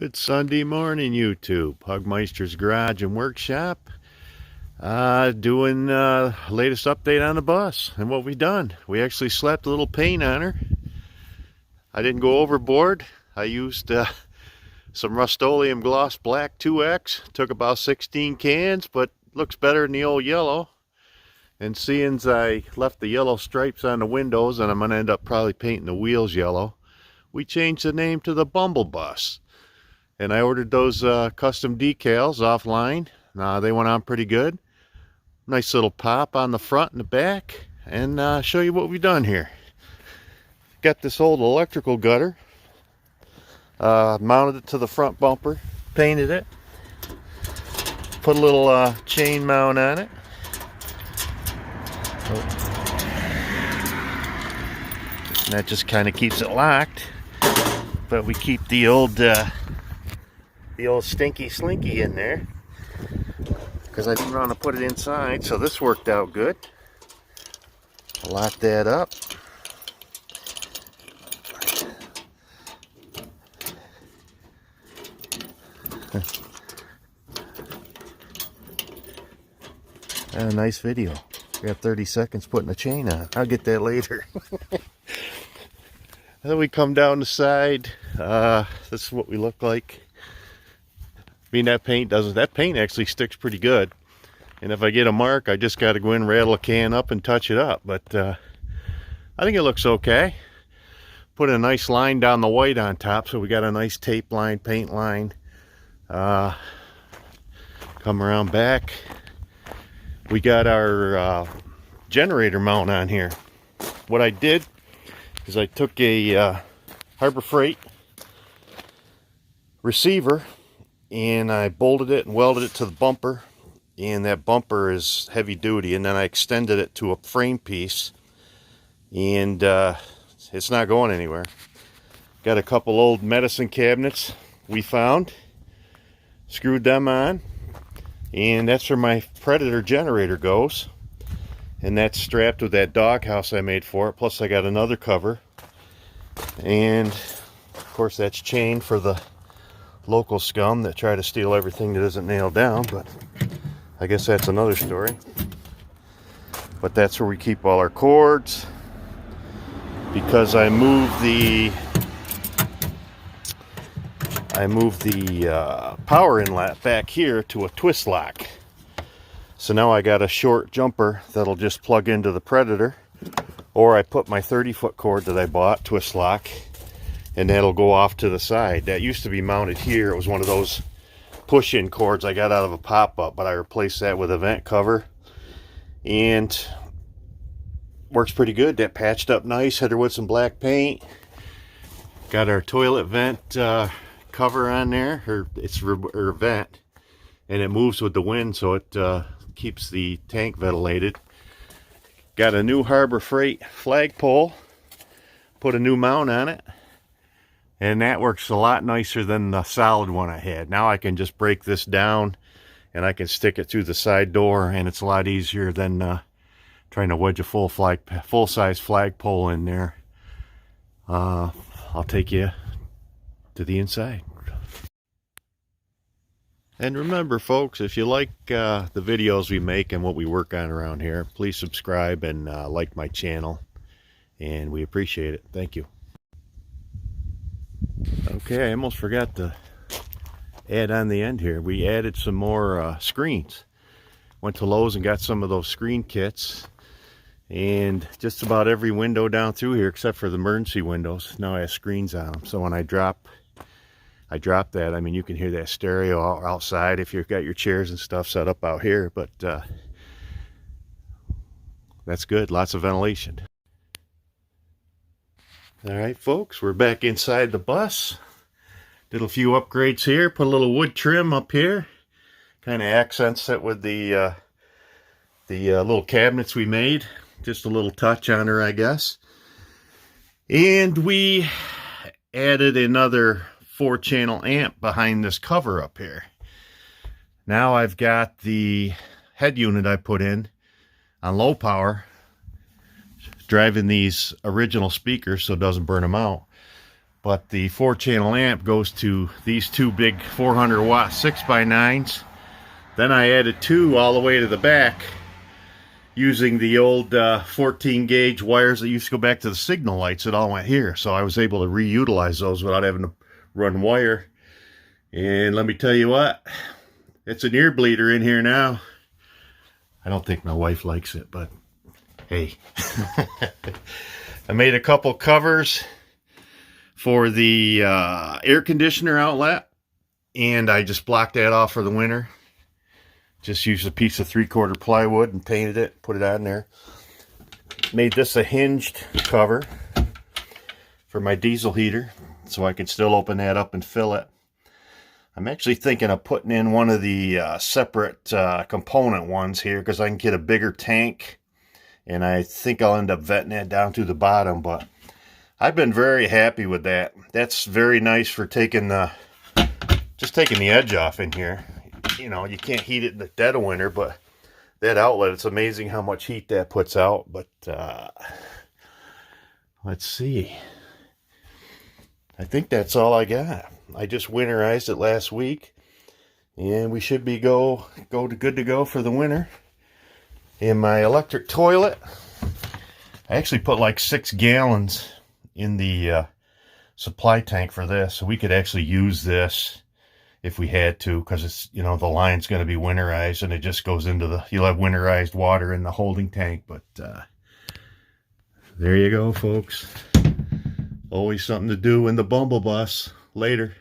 Good Sunday morning, YouTube. Hugmeister's Garage and Workshop. Doing latest update on the bus and what we done. We actually slapped a little paint on her. I didn't go overboard. I used some Rust-Oleum Gloss Black 2X. Took about 16 cans, but looks better than the old yellow. And seeing as I left the yellow stripes on the windows, and I'm going to end up probably painting the wheels yellow, we changed the name to the Bumble Bus. And I ordered those custom decals offline. They went on pretty good. Nice little pop on the front and the back. And show you what we've done here. Got this old electrical gutter. Mounted it to the front bumper. Painted it. Put a little chain mount on it. And that just kind of keeps it locked. But we keep the old stinky slinky in there because I didn't want to put it inside, so this worked out good. Lock that up. A nice video. We got 30 seconds putting a chain on. I'll get that later. Then we come down the side. This is what we look like. I mean, that paint actually sticks pretty good. And if I get a mark, I just got to go in, rattle a can up and touch it up. But I think it looks okay. Put a nice line down the white on top, so we got a nice tape line, paint line. Come around back. We got our generator mount on here. What I did is I took a Harbor Freight receiver and I bolted it and welded it to the bumper, and that bumper is heavy duty, and then I extended it to a frame piece, and it's not going anywhere. Got a couple old medicine cabinets we found, screwed them on, and that's where my Predator generator goes, and that's strapped with that doghouse I made for it. Plus I got another cover, and of course that's chained for the local scum that try to steal everything that isn't nailed down, but I guess that's another story. But that's where we keep all our cords, because I moved the power inlet back here to a twist lock. So now I got a short jumper that'll just plug into the Predator, or I put my 30-foot cord that I bought, twist lock, and that'll go off to the side. That used to be mounted here. It was one of those push-in cords I got out of a pop-up, but I replaced that with a vent cover, and works pretty good. That patched up nice, hit her with some black paint. Got our toilet vent cover on there, it's her vent, and it moves with the wind, so it keeps the tank ventilated. Got a new Harbor Freight flagpole, put a new mount on it, and that works a lot nicer than the solid one I had. Now I can just break this down and I can stick it through the side door, and it's a lot easier than trying to wedge a full-size flagpole in there. I'll take you to the inside. And remember, folks, if you like the videos we make and what we work on around here, please subscribe and like my channel, and we appreciate it. Thank you. Okay, I almost forgot to add on the end here. We added some more screens. Went to Lowe's and got some of those screen kits, and just about every window down through here, except for the emergency windows, now has screens on them. So when I drop that, I mean, you can hear that stereo outside if you've got your chairs and stuff set up out here, but that's good. Lots of ventilation. All right, folks, we're back inside the bus. Did a few upgrades here. Put a little wood trim up here. Kind of accents it with the little cabinets we made. Just a little touch on her, I guess. And we added another 4-channel amp behind this cover up here. Now I've got the head unit I put in on low power, driving these original speakers so it doesn't burn them out. But the 4-channel amp goes to these two big 400 watt 6x9s. Then I added 2 all the way to the back using the old 14 gauge wires that used to go back to the signal lights. It all went here, so I was able to reutilize those without having to run wire. And let me tell you what, it's an ear bleeder in here now. I don't think my wife likes it, but hey. I made a couple covers for the air conditioner outlet, and I just blocked that off for the winter. Just used a piece of 3/4 plywood and painted it, put it on there. Made this a hinged cover for my diesel heater, so I can still open that up and fill it. I'm actually thinking of putting in one of the separate component ones here, because I can get a bigger tank, and I think I'll end up vetting that down to the bottom. But I've been very happy with that. That's very nice for taking the edge off in here. You know, you can't heat it in the dead of winter, but that outlet, it's amazing how much heat that puts out. But let's see. I think that's all I got. I just winterized it last week, and we should be good to go for the winter. In my electric toilet, I actually put like 6 gallons in the supply tank for this, so we could actually use this if we had to, because it's, you know, the line's going to be winterized, and it just goes into the, you'll have winterized water in the holding tank. But there you go, folks. Always something to do in the Bumble Bus. Later.